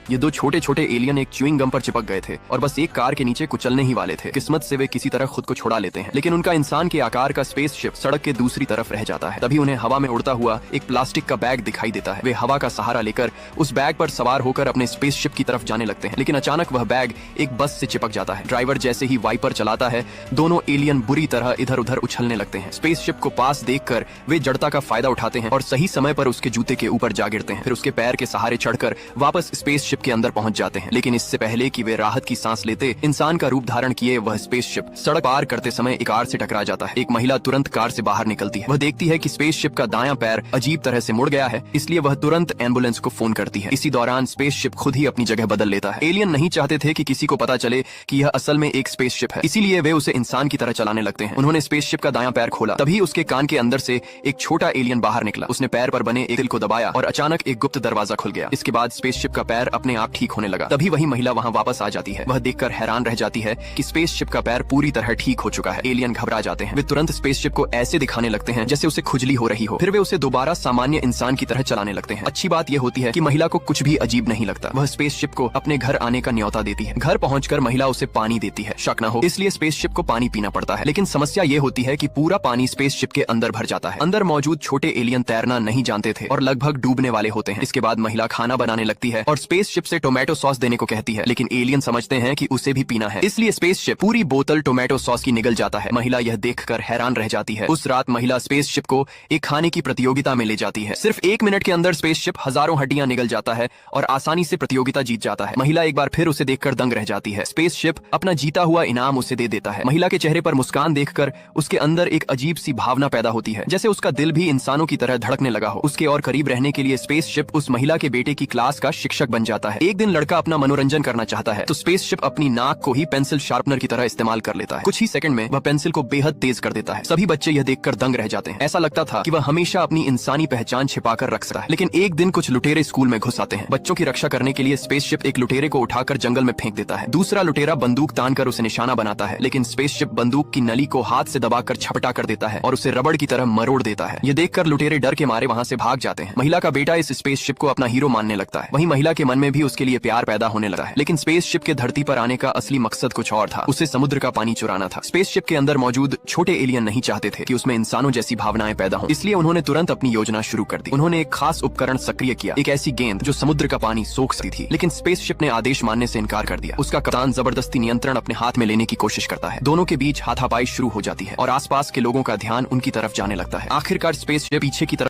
ये दो छोटे छोटे एलियन एक च्युइंग गम पर चिपक गए थे और बस एक कार के नीचे कुचलने ही वाले थे। किस्मत से वे किसी तरह खुद को छुड़ा लेते हैं, लेकिन उनका इंसान के आकार का स्पेसशिप सड़क के दूसरी तरफ रह जाता है। तभी उन्हें हवा में उड़ता हुआ एक प्लास्टिक का बैग दिखाई देता है। वे हवा का सहारा लेकर उस बैग पर सवार होकर अपने स्पेसशिप की तरफ जाने लगते हैं, लेकिन अचानक वह बैग एक बस से चिपक जाता है। ड्राइवर जैसे ही वाइपर चलाता है, दोनों एलियन बुरी तरह इधर उधर उछलने लगते हैं। स्पेसशिप को पास देखकर वे जड़ता का फायदा उठाते हैं और सही समय पर उसके जूते के ऊपर जा गिरते हैं। फिर उसके पैर के सहारे चढ़कर वापस स्पेसशिप के अंदर पहुंच जाते हैं। लेकिन इससे पहले कि वे राहत की सांस लेते, इंसान का रूप धारण किए वह स्पेसशिप सड़क पार करते समय एक कार से टकरा जाता है। एक महिला तुरंत कार से बाहर निकलती है। वह देखती है कि स्पेसशिप का दायां पैर अजीब तरह से मुड़ गया है, इसलिए वह तुरंत एम्बुलेंस को फोन करती है। इसी दौरान स्पेसशिप खुद ही अपनी जगह बदल लेता है। एलियन नहीं चाहते थे कि किसी को पता चले कि यह असल में एक स्पेसशिप है, इसीलिए वे उसे इंसान की तरह चलाने लगते हैं। उन्होंने स्पेसशिप का दायां पैर खोला, तभी उसके कान के अंदर से एक छोटा एलियन बाहर निकला। उसने पैर पर बने एक दिल को दबाया और अचानक एक गुप्त दरवाजा खुल गया। इसके बाद स्पेसशिप का पैर अपने आप ठीक होने लगा। तभी वही महिला वहां वापस आ जाती है। वह देखकर हैरान रह जाती है कि स्पेसशिप का पैर पूरी तरह ठीक हो चुका है। एलियन घबरा जाते हैं। वे तुरंत स्पेसशिप को ऐसे दिखाने लगते हैं जैसे उसे खुजली हो रही हो। फिर वे उसे दोबारा सामान्य इंसान की तरह चलाने लगते हैं। अच्छी बात यह होती है कि महिला को कुछ भी अजीब नहीं लगता। वह स्पेसशिप को अपने घर आने का न्योता देती है। घर पहुंचकर महिला उसे पानी देती है। शक न हो, इसलिए स्पेसशिप को पानी पीना पड़ता है। लेकिन समस्या ये होती है कि पूरा पानी स्पेसशिप के अंदर भर जाता है। अंदर मौजूद छोटे एलियन तैरना नहीं जानते थे और लगभग डूबने वाले होते हैं। इसके बाद महिला खाना बनाने लगती है और स्पेसशिप से टोमेटो सॉस देने को कहती है, लेकिन एलियन समझते हैं कि उसे भी पीना है, इसलिए स्पेसशिप पूरी बोतल टोमेटो सॉस की निगल जाता है। महिला यह देखकर हैरान रह जाती है। उस रात महिला स्पेसशिप को एक खाने की प्रतियोगिता में ले जाती है। सिर्फ 1 मिनट के अंदर स्पेसशिप हजारों हड्डियां निगल जाता है और आसानी से प्रतियोगिता जीत जाता है। महिला एक बार फिर उसे देखकर दंग रह जाती है। स्पेसशिप अपना जीता हुआ इनाम उसे दे देता है। महिला के चेहरे पर मुस्कान देखकर उसके अंदर एक अजीब सी भावना पैदा होती है, जैसे उसका दिल भी इंसानों की तरह धड़कने लगा हो। उसके और करीब रहने के लिए स्पेसशिप उस महिला के बेटे की क्लास का शिक्षक बन जाता है। एक दिन लड़का अपना मनोरंजन करना चाहता है तो स्पेसशिप अपनी नाक को ही पेंसिल शार्पनर की तरह इस्तेमाल कर लेता है। कुछ ही सेकंड में वह पेंसिल को बेहद तेज कर देता है। सभी बच्चे यह देखकर दंग रह जाते हैं। ऐसा लगता था कि वह हमेशा अपनी इंसानी पहचान छिपाकर रख सकता है। लेकिन एक दिन कुछ लुटेरे स्कूल में घुस आते हैं। बच्चों की रक्षा करने के लिए स्पेसशिप एक लुटेरे को उठाकर जंगल में फेंक देता है। दूसरा लुटेरा बंदूक तानकर उसे निशाना बनाता है, लेकिन स्पेसशिप बंदूक की नली को हाथ से दबाकर झपटा कर देता है और उसे रबड़ की तरह मरोड़ देता है। ये देखकर लुटेरे डर के मारे वहां से भाग जाते हैं। महिला का बेटा इस स्पेसशिप को अपना हीरो मानने लगता है। वहीं महिला के मन में भी उसके लिए प्यार पैदा होने लगा है। लेकिन स्पेसशिप के धरती पर आने का असली मकसद कुछ और था। उसे समुद्र का पानी चुराना था। स्पेसशिप के अंदर मौजूद छोटे एलियन नहीं चाहते थे कि उसमें इंसानों जैसी भावनाएं पैदा हों, इसलिए उन्होंने तुरंत अपनी योजना शुरू कर दी। उन्होंने एक खास उपकरण सक्रिय किया, एक ऐसी गेंद जो समुद्र का पानी सोख सकती थी। लेकिन स्पेसशिप ने आदेश मानने से इनकार कर दिया। उसका कप्तान जबरदस्ती नियंत्रण अपने हाथ में लेने की कोशिश करता है। दोनों के बीच हाथापाई शुरू हो जाती है और आसपास के लोगों का ध्यान उनकी तरफ जाने लगता है। आखिरकार स्पेसशिप पीछे की तरफ